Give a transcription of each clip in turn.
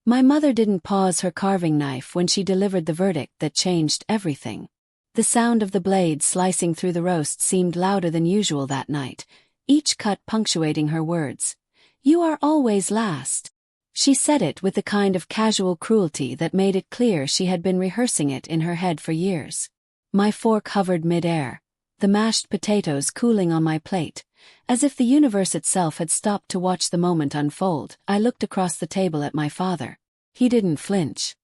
My mother didn't pause her carving knife when she delivered the verdict that changed everything. The sound of the blade slicing through the roast seemed louder than usual that night, each cut punctuating her words. "You are always last." She said it with the kind of casual cruelty that made it clear she had been rehearsing it in her head for years. My fork hovered mid-air, the mashed potatoes cooling on my plate. As if the universe itself had stopped to watch the moment unfold, I looked across the table at my father. He didn't flinch.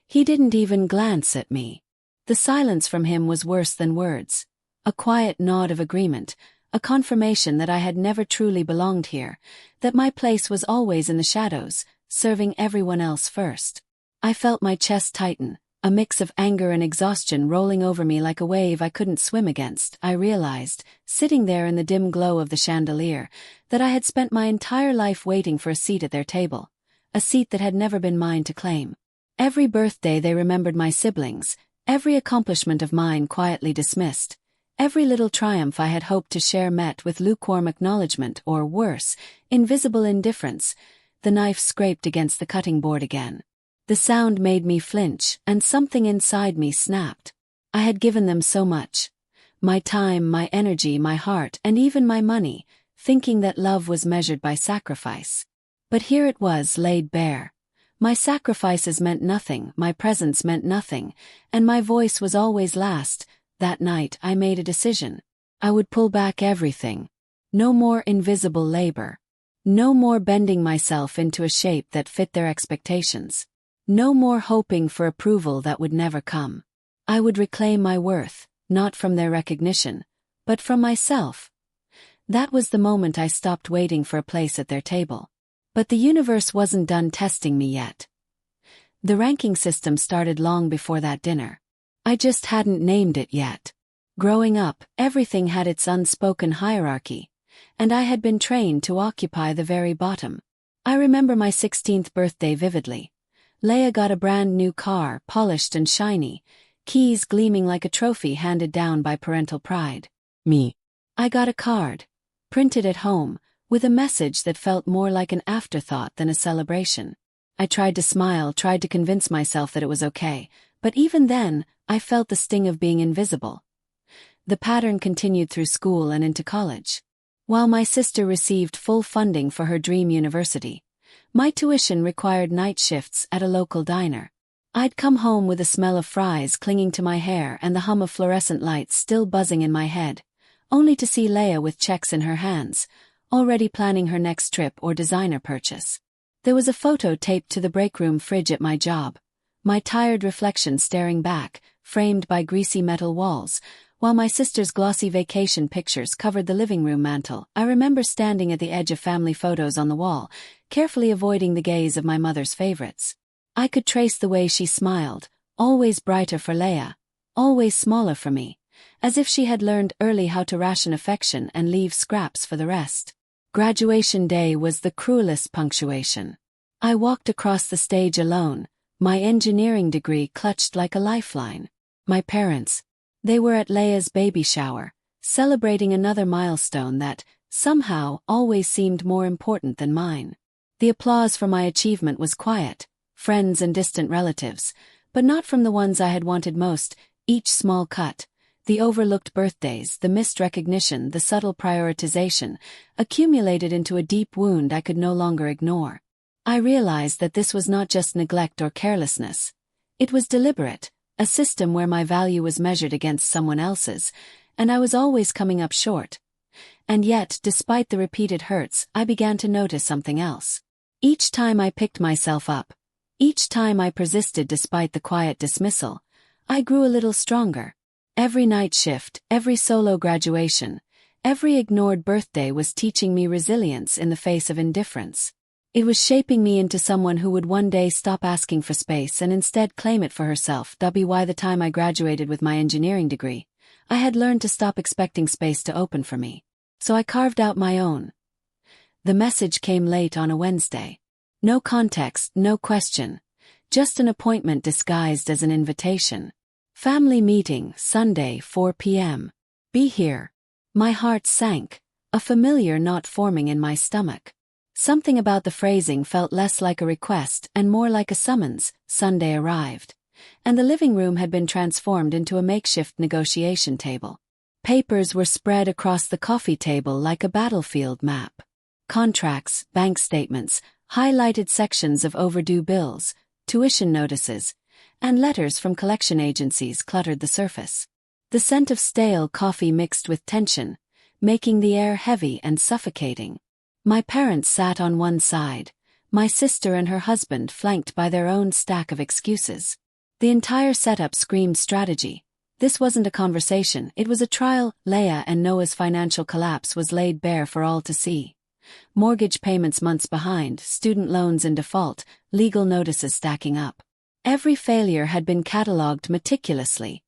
He didn't even glance at me. The silence from him was worse than words. A quiet nod of agreement, a confirmation that I had never truly belonged here, that my place was always in the shadows, serving everyone else first. I felt my chest tighten, a mix of anger and exhaustion rolling over me like a wave I couldn't swim against. I realized, sitting there in the dim glow of the chandelier, that I had spent my entire life waiting for a seat at their table, a seat that had never been mine to claim. Every birthday they remembered my siblings, every accomplishment of mine quietly dismissed. Every little triumph I had hoped to share met with lukewarm acknowledgement or worse, invisible indifference. The knife scraped against the cutting board again. The sound made me flinch, and something inside me snapped. I had given them so much. My time, my energy, my heart, and even my money, thinking that love was measured by sacrifice. But here it was laid bare. My sacrifices meant nothing, my presence meant nothing, and my voice was always last. That night I made a decision. I would pull back everything. No more invisible labor. No more bending myself into a shape that fit their expectations. No more hoping for approval that would never come. I would reclaim my worth, not from their recognition, but from myself. That was the moment I stopped waiting for a place at their table. But the universe wasn't done testing me yet. The ranking system started long before that dinner. I just hadn't named it yet. Growing up, everything had its unspoken hierarchy, and I had been trained to occupy the very bottom. I remember my 16th birthday vividly. Leia got a brand new car, polished and shiny, keys gleaming like a trophy handed down by parental pride. Me. I got a card, printed at home, with a message that felt more like an afterthought than a celebration. I tried to smile, tried to convince myself that it was okay, but even then, I felt the sting of being invisible. The pattern continued through school and into college. While my sister received full funding for her dream university, my tuition required night shifts at a local diner. I'd come home with the smell of fries clinging to my hair and the hum of fluorescent lights still buzzing in my head, only to see Leia with checks in her hands, already planning her next trip or designer purchase. There was a photo taped to the break room fridge at my job, my tired reflection staring back, framed by greasy metal walls, while my sister's glossy vacation pictures covered the living room mantel. I remember standing at the edge of family photos on the wall, carefully avoiding the gaze of my mother's favorites. I could trace the way she smiled, always brighter for Leia, always smaller for me, as if she had learned early how to ration affection and leave scraps for the rest. Graduation day was the cruelest punctuation. I walked across the stage alone, my engineering degree clutched like a lifeline. My parents, they were at Leia's baby shower, celebrating another milestone that, somehow, always seemed more important than mine. The applause for my achievement was quiet, friends and distant relatives, but not from the ones I had wanted most. Each small cut, the overlooked birthdays, the missed recognition, the subtle prioritization, accumulated into a deep wound I could no longer ignore. I realized that this was not just neglect or carelessness. It was deliberate, a system where my value was measured against someone else's, and I was always coming up short. And yet, despite the repeated hurts, I began to notice something else. Each time I picked myself up, each time I persisted despite the quiet dismissal, I grew a little stronger. Every night shift, every solo graduation, every ignored birthday was teaching me resilience in the face of indifference. It was shaping me into someone who would one day stop asking for space and instead claim it for herself. By the time I graduated with my engineering degree, I had learned to stop expecting space to open for me. So I carved out my own. The message came late on a Wednesday. No context, no question. Just an appointment disguised as an invitation. Family meeting, Sunday, 4 p.m. Be here. My heart sank, a familiar knot forming in my stomach. Something about the phrasing felt less like a request and more like a summons. Sunday arrived, and the living room had been transformed into a makeshift negotiation table. Papers were spread across the coffee table like a battlefield map. Contracts, bank statements, highlighted sections of overdue bills, tuition notices, and letters from collection agencies cluttered the surface. The scent of stale coffee mixed with tension, making the air heavy and suffocating. My parents sat on one side, my sister and her husband flanked by their own stack of excuses. The entire setup screamed strategy. This wasn't a conversation, it was a trial. Leia and Noah's financial collapse was laid bare for all to see. Mortgage payments months behind, student loans in default, legal notices stacking up. Every failure had been catalogued meticulously,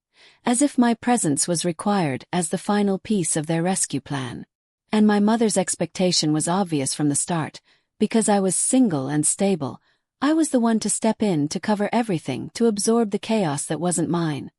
as if my presence was required as the final piece of their rescue plan. And my mother's expectation was obvious from the start. Because I was single and stable, I was the one to step in to cover everything, to absorb the chaos that wasn't mine.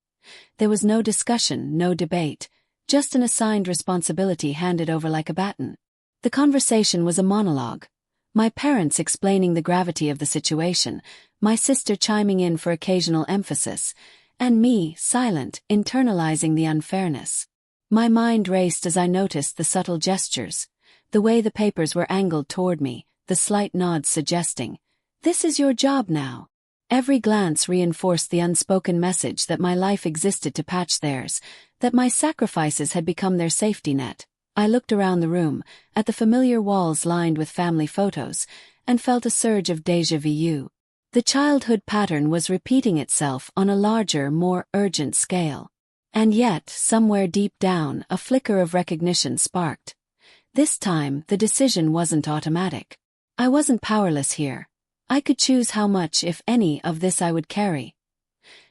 There was no discussion, no debate, just an assigned responsibility handed over like a baton. The conversation was a monologue. My parents explaining the gravity of the situation, my sister chiming in for occasional emphasis, and me, silent, internalizing the unfairness. My mind raced as I noticed the subtle gestures, the way the papers were angled toward me, the slight nods suggesting, "This is your job now." Every glance reinforced the unspoken message that my life existed to patch theirs, that my sacrifices had become their safety net. I looked around the room, at the familiar walls lined with family photos, and felt a surge of déjà vu. The childhood pattern was repeating itself on a larger, more urgent scale. And yet, somewhere deep down, a flicker of recognition sparked. This time, the decision wasn't automatic. I wasn't powerless here. I could choose how much, if any, of this I would carry.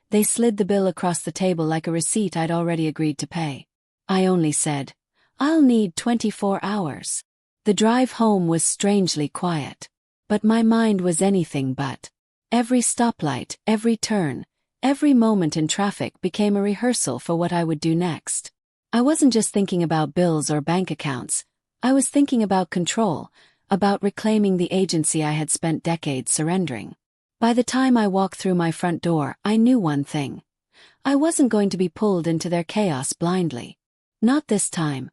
They slid the bill across the table like a receipt I'd already agreed to pay. I only said, "I'll need 24 hours. The drive home was strangely quiet. But my mind was anything but. Every stoplight, every turn, every moment in traffic became a rehearsal for what I would do next. I wasn't just thinking about bills or bank accounts. I was thinking about control, about reclaiming the agency I had spent decades surrendering. By the time I walked through my front door, I knew one thing. I wasn't going to be pulled into their chaos blindly. Not this time.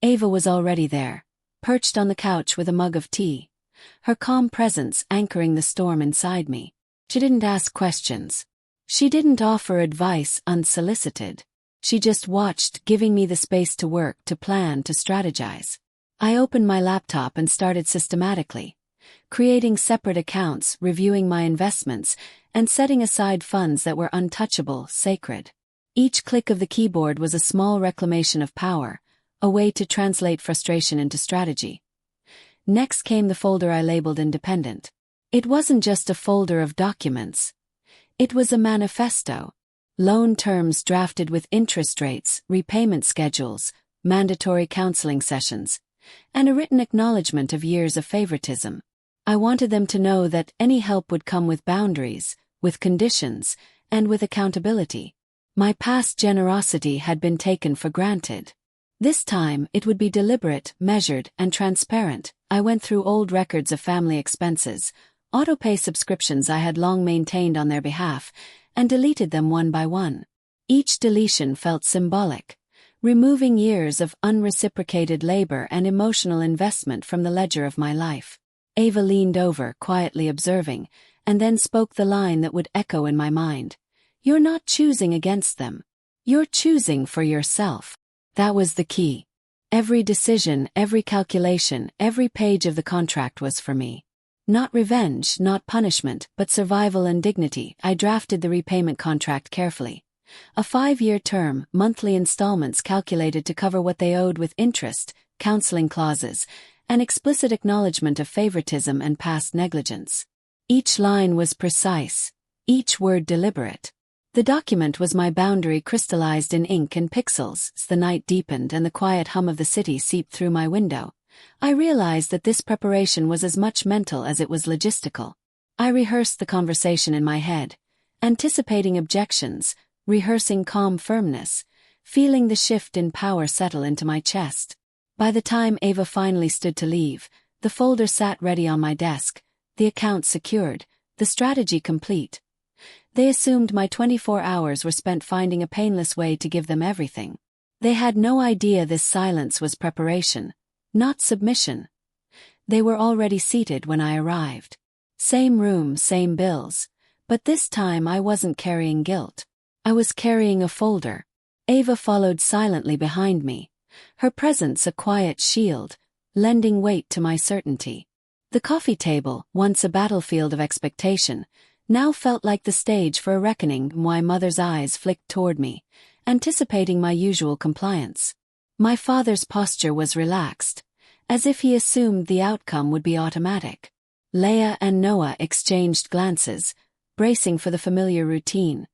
Ava was already there, perched on the couch with a mug of tea, her calm presence anchoring the storm inside me. She didn't ask questions. She didn't offer advice unsolicited. She just watched, giving me the space to work, to plan, to strategize. I opened my laptop and started systematically, creating separate accounts, reviewing my investments, and setting aside funds that were untouchable, sacred. Each click of the keyboard was a small reclamation of power, a way to translate frustration into strategy. Next came the folder I labeled independent. It wasn't just a folder of documents. It was a manifesto. Loan terms drafted with interest rates, repayment schedules, mandatory counseling sessions, and a written acknowledgement of years of favoritism. I wanted them to know that any help would come with boundaries, with conditions, and with accountability. My past generosity had been taken for granted. This time, it would be deliberate, measured, and transparent. I went through old records of family expenses, auto-pay subscriptions I had long maintained on their behalf, and deleted them one by one. Each deletion felt symbolic, removing years of unreciprocated labor and emotional investment from the ledger of my life. Ava leaned over, quietly observing, and then spoke the line that would echo in my mind. "You're not choosing against them. You're choosing for yourself." That was the key. Every decision, every calculation, every page of the contract was for me. Not revenge, not punishment, but survival and dignity. I drafted the repayment contract carefully. A 5-year term, monthly installments calculated to cover what they owed with interest, counseling clauses, and explicit acknowledgement of favoritism and past negligence. Each line was precise, each word deliberate. The document was my boundary crystallized in ink and pixels. As the night deepened and the quiet hum of the city seeped through my window, I realized that this preparation was as much mental as it was logistical. I rehearsed the conversation in my head, anticipating objections, rehearsing calm firmness, feeling the shift in power settle into my chest. By the time Ava finally stood to leave, The folder sat ready on my desk, the account secured, the strategy complete. They assumed my 24 hours were spent finding a painless way to give them everything. They had no idea this silence was preparation, not submission. They were already seated when I arrived. Same room, same bills. But this time I wasn't carrying guilt. I was carrying a folder. Ava followed silently behind me, her presence a quiet shield, lending weight to my certainty. The coffee table, once a battlefield of expectation, now felt like the stage for a reckoning. My mother's eyes flicked toward me, anticipating my usual compliance. My father's posture was relaxed, as if he assumed the outcome would be automatic. Leia and Noah exchanged glances, bracing for the familiar routine,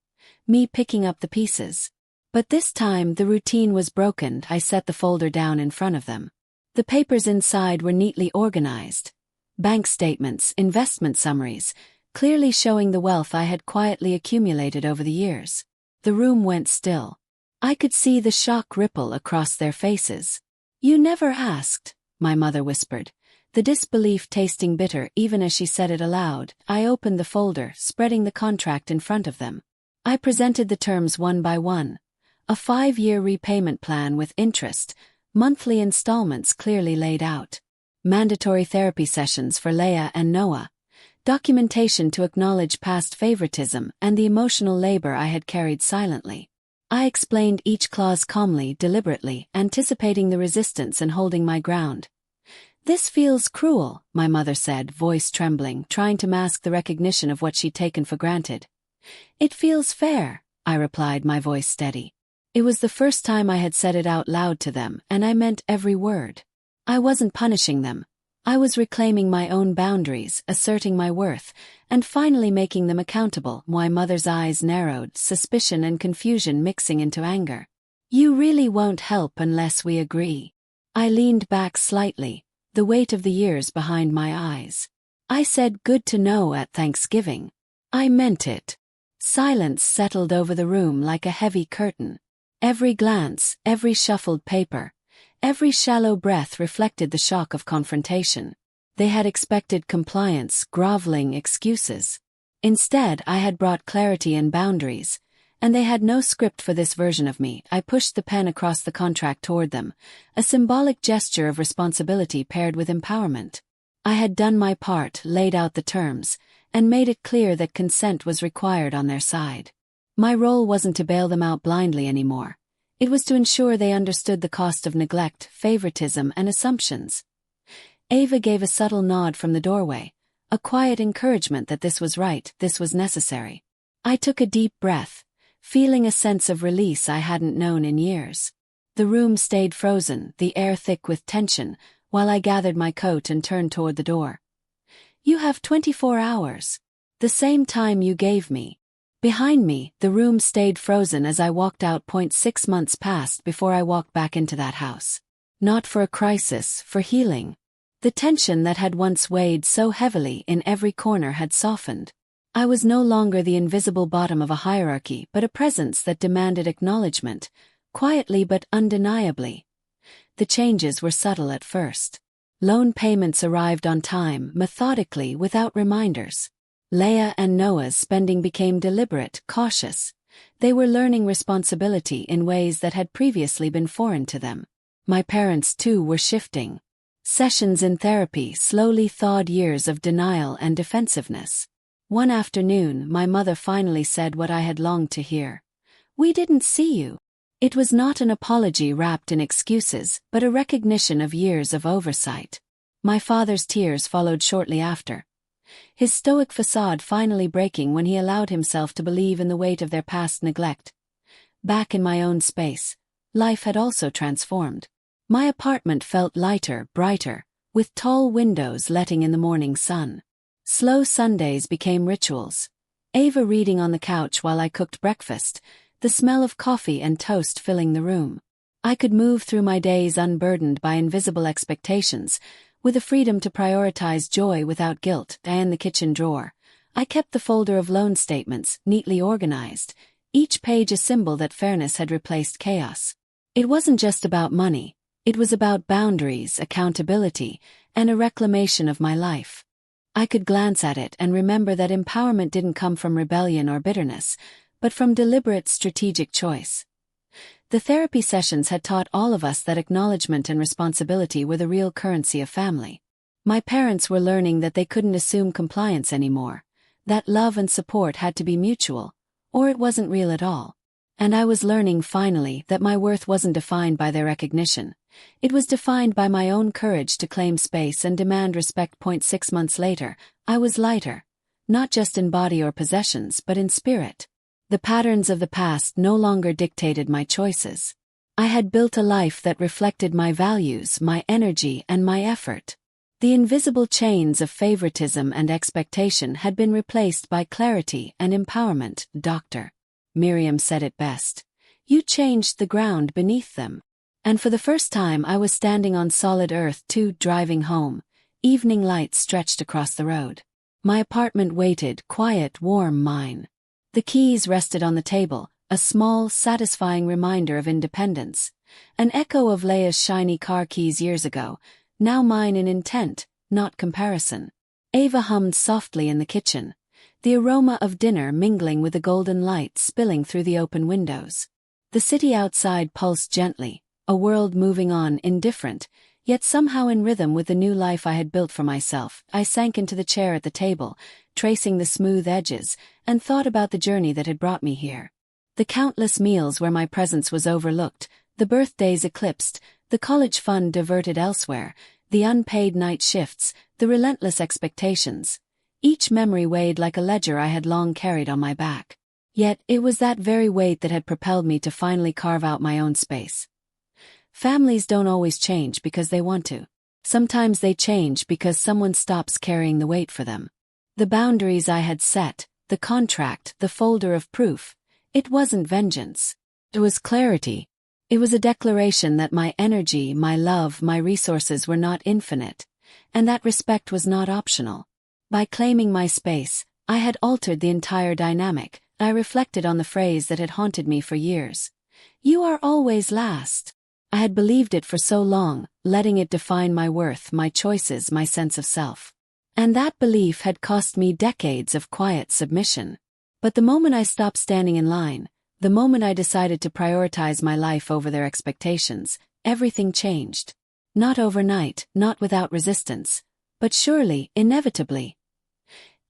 me picking up the pieces. But this time the routine was broken. I set the folder down in front of them. The papers inside were neatly organized. Bank statements, investment summaries, clearly showing the wealth I had quietly accumulated over the years. The room went still. I could see the shock ripple across their faces. "You never asked," my mother whispered, the disbelief tasting bitter even as she said it aloud. I opened the folder, spreading the contract in front of them. I presented the terms one by one. A 5-year repayment plan with interest, monthly installments clearly laid out. Mandatory therapy sessions for Leia and Noah. Documentation to acknowledge past favoritism and the emotional labor I had carried silently. I explained each clause calmly, deliberately, anticipating the resistance and holding my ground. "This feels cruel," my mother said, voice trembling, trying to mask the recognition of what she'd taken for granted. "It feels fair," I replied, my voice steady. It was the first time I had said it out loud to them, and I meant every word. I wasn't punishing them. I was reclaiming my own boundaries, asserting my worth, and finally making them accountable. My mother's eyes narrowed, suspicion and confusion mixing into anger. "You really won't help unless we agree." I leaned back slightly, the weight of the years behind my eyes. I said good to know at Thanksgiving. I meant it. Silence settled over the room like a heavy curtain. Every glance, every shuffled paper, every shallow breath reflected the shock of confrontation. They had expected compliance, groveling excuses. Instead, I had brought clarity and boundaries, and they had no script for this version of me. I pushed the pen across the contract toward them, a symbolic gesture of responsibility paired with empowerment. I had done my part, laid out the terms, and made it clear that consent was required on their side. My role wasn't to bail them out blindly anymore. It was to ensure they understood the cost of neglect, favoritism, and assumptions. Ava gave a subtle nod from the doorway, a quiet encouragement that this was right, this was necessary. I took a deep breath, feeling a sense of release I hadn't known in years. The room stayed frozen, the air thick with tension, while I gathered my coat and turned toward the door. "You have 24 hours. The same time you gave me." Behind me, the room stayed frozen as I walked out. 6 months passed before I walked back into that house. Not for a crisis, for healing. The tension that had once weighed so heavily in every corner had softened. I was no longer the invisible bottom of a hierarchy, but a presence that demanded acknowledgement, quietly but undeniably. The changes were subtle at first. Loan payments arrived on time, methodically, without reminders. Leia and Noah's spending became deliberate, cautious. They were learning responsibility in ways that had previously been foreign to them. My parents, too, were shifting. Sessions in therapy slowly thawed years of denial and defensiveness. One afternoon, my mother finally said what I had longed to hear. "We didn't see you." It was not an apology wrapped in excuses, but a recognition of years of oversight. My father's tears followed shortly after, his stoic facade finally breaking when he allowed himself to believe in the weight of their past neglect. Back in my own space, life had also transformed. My apartment felt lighter, brighter, with tall windows letting in the morning sun. Slow Sundays became rituals. Ava reading on the couch while I cooked breakfast, the smell of coffee and toast filling the room. I could move through my days unburdened by invisible expectations, with the freedom to prioritize joy without guilt. In the kitchen drawer, I kept the folder of loan statements, neatly organized, each page a symbol that fairness had replaced chaos. It wasn't just about money, it was about boundaries, accountability, and a reclamation of my life. I could glance at it and remember that empowerment didn't come from rebellion or bitterness, but from deliberate strategic choice. The therapy sessions had taught all of us that acknowledgement and responsibility were the real currency of family. My parents were learning that they couldn't assume compliance anymore, that love and support had to be mutual, or it wasn't real at all. And I was learning finally that my worth wasn't defined by their recognition. It was defined by my own courage to claim space and demand respect. 6 months later, I was lighter, not just in body or possessions but in spirit. The patterns of the past no longer dictated my choices. I had built a life that reflected my values, my energy, and my effort. The invisible chains of favoritism and expectation had been replaced by clarity and empowerment. Dr. Miriam said it best. You changed the ground beneath them. And for the first time I was standing on solid earth too. Driving home, evening lights stretched across the road. My apartment waited, quiet, warm, mine. The keys rested on the table, a small, satisfying reminder of independence. An echo of Leia's shiny car keys years ago, now mine in intent, not comparison. Ava hummed softly in the kitchen, the aroma of dinner mingling with the golden light spilling through the open windows. The city outside pulsed gently, a world moving on, indifferent, yet somehow in rhythm with the new life I had built for myself. I sank into the chair at the table, tracing the smooth edges, and thought about the journey that had brought me here. The countless meals where my presence was overlooked, the birthdays eclipsed, the college fund diverted elsewhere, the unpaid night shifts, the relentless expectations. Each memory weighed like a ledger I had long carried on my back. Yet it was that very weight that had propelled me to finally carve out my own space. Families don't always change because they want to. Sometimes they change because someone stops carrying the weight for them. The boundaries I had set, the contract, the folder of proof, it wasn't vengeance. It was clarity. It was a declaration that my energy, my love, my resources were not infinite, and that respect was not optional. By claiming my space, I had altered the entire dynamic. I reflected on the phrase that had haunted me for years. You are always last. I had believed it for so long, letting it define my worth, my choices, my sense of self. And that belief had cost me decades of quiet submission. But the moment I stopped standing in line, the moment I decided to prioritize my life over their expectations, everything changed. Not overnight, not without resistance, but surely, inevitably.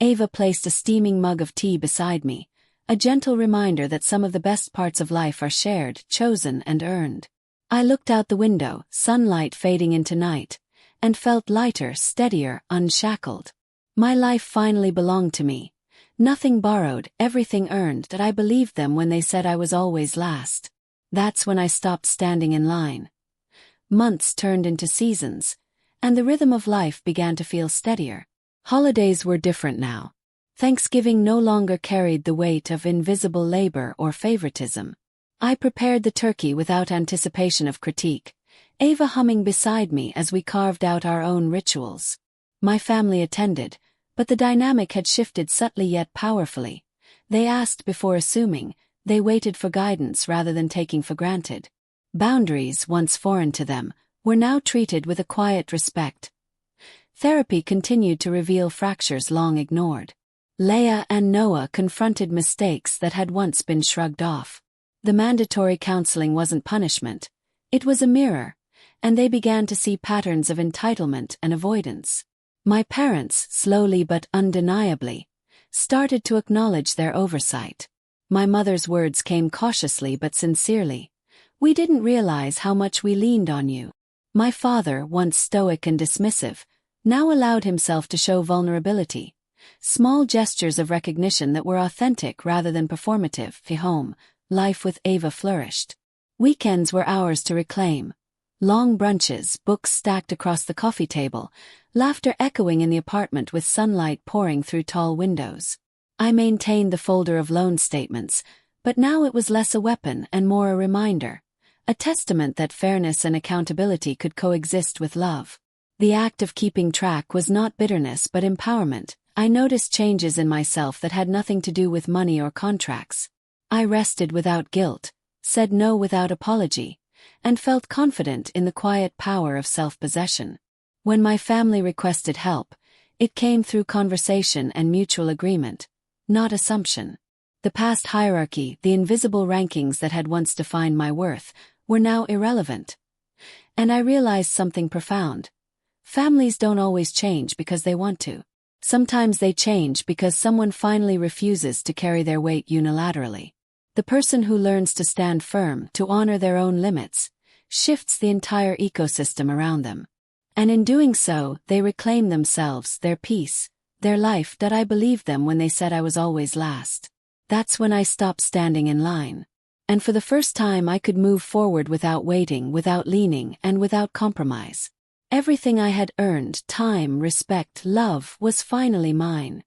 Ava placed a steaming mug of tea beside me, a gentle reminder that some of the best parts of life are shared, chosen, and earned. I looked out the window, sunlight fading into night, and felt lighter, steadier, unshackled. My life finally belonged to me. Nothing borrowed, everything earned. That I believed them when they said I was always last. That's when I stopped standing in line. Months turned into seasons, and the rhythm of life began to feel steadier. Holidays were different now. Thanksgiving no longer carried the weight of invisible labor or favoritism. I prepared the turkey without anticipation of critique, Ava humming beside me as we carved out our own rituals. My family attended, but the dynamic had shifted subtly yet powerfully. They asked before assuming, they waited for guidance rather than taking for granted. Boundaries, once foreign to them, were now treated with a quiet respect. Therapy continued to reveal fractures long ignored. Leia and Noah confronted mistakes that had once been shrugged off. The mandatory counseling wasn't punishment. It was a mirror, and they began to see patterns of entitlement and avoidance. My parents, slowly but undeniably, started to acknowledge their oversight. My mother's words came cautiously but sincerely. We didn't realize how much we leaned on you. My father, once stoic and dismissive, now allowed himself to show vulnerability. Small gestures of recognition that were authentic rather than performative. Home, life with Ava flourished. Weekends were ours to reclaim. Long brunches, books stacked across the coffee table, laughter echoing in the apartment with sunlight pouring through tall windows. I maintained the folder of loan statements, but now it was less a weapon and more a reminder, a testament that fairness and accountability could coexist with love. The act of keeping track was not bitterness but empowerment. I noticed changes in myself that had nothing to do with money or contracts. I rested without guilt, said no without apology, and felt confident in the quiet power of self-possession. When my family requested help, it came through conversation and mutual agreement, not assumption. The past hierarchy, the invisible rankings that had once defined my worth, were now irrelevant. And I realized something profound. Families don't always change because they want to. Sometimes they change because someone finally refuses to carry their weight unilaterally. The person who learns to stand firm, to honor their own limits, shifts the entire ecosystem around them. And in doing so, they reclaim themselves, their peace, their life that I believed them when they said I was always last. That's when I stopped standing in line. And for the first time I could move forward without waiting, without leaning, and without compromise. Everything I had earned, time, respect, love, was finally mine.